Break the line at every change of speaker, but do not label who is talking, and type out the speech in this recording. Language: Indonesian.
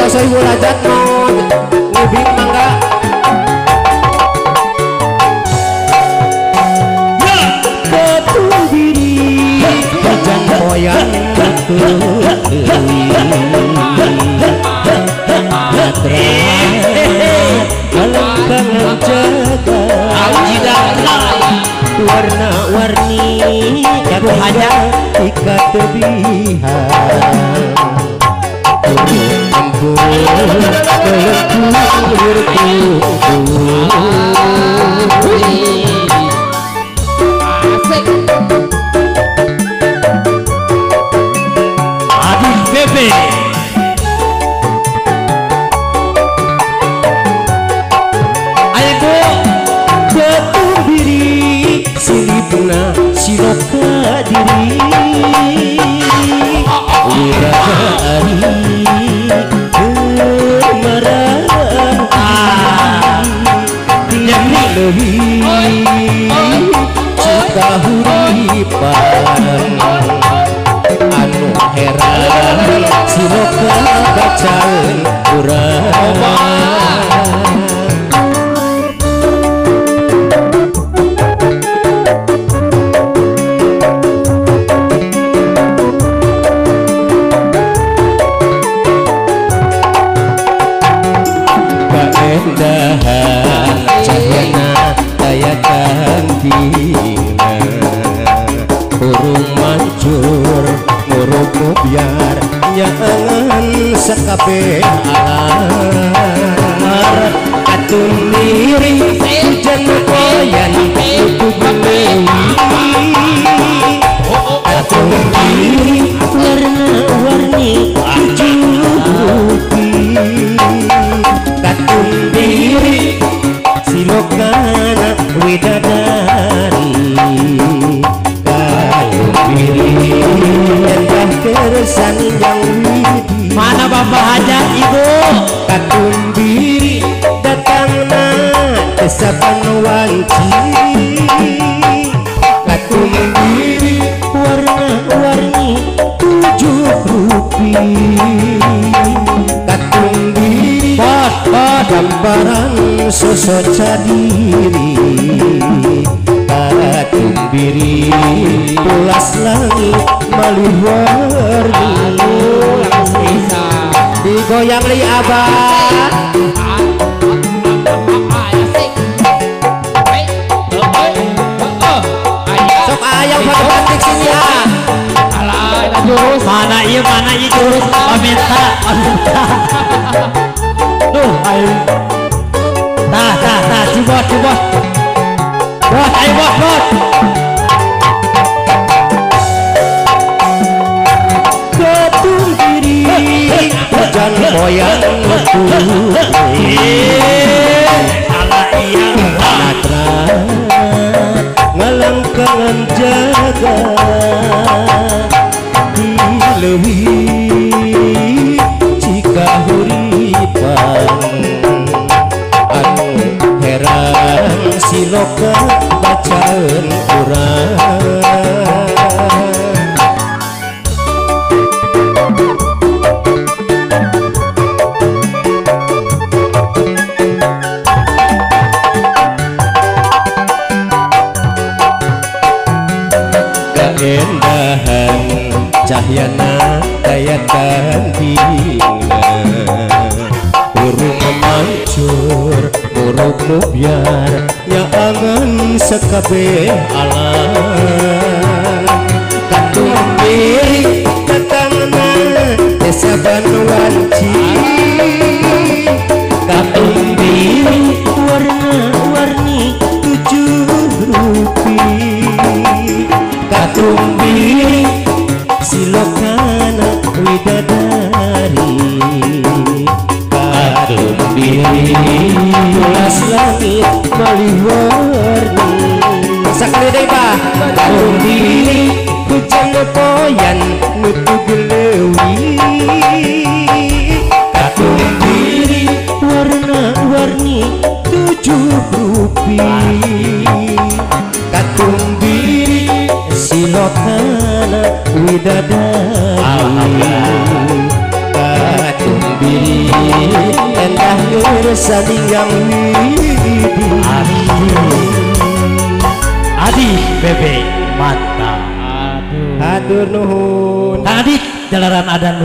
sosok ibu rajat non ngibing mangga ketung diri hujan moyang Alangkangan jaga warna-warni kata hanya ikat terbihan ampun
Adil Bebe
siloka diri wirahari kemarahan yang lebih cinta huripan anu heran siloka bacaan urang cahayana tayakan dina urung mancur muruk biar nyangan sekabe alar atun diri hujan koyan itu belewi atun diri warna-warni jurupi katun diri silokana widadari katun diri endah keresan yang widi
mana bapak hajat ibu
katun diri datangna kesapan wanci katun diri warna-warni tujuh rupi katun diri gambaran sosok cadiri katun diri pulas langit malih warni digoyang li abah sok ayam pada batik sini ya
jurus mana iya jurus paminta tuh ayo tah cibot bot ayo bot
ketung diri hujan moyang
salah iya
natra ngalangkangan jaga lebih jika huripan anu heran siloka bacaan urang keendahan cahyana tayakan dina urung mancur muruk biar nyaangan sekabe alam katun diri datangna desaban wanci katun diri warna-warni tujuh rupi katun diri silokana widadari katun diri pulas langit malih warni sakali deh pak katun diri hujan poyan nutu gelewi katun diri warna-warni tujuh rupi katun diri silokana widadari katun diri salinggang widi.
Adi bebek mata.
Hatur nuhun.
Tadi jalaran adan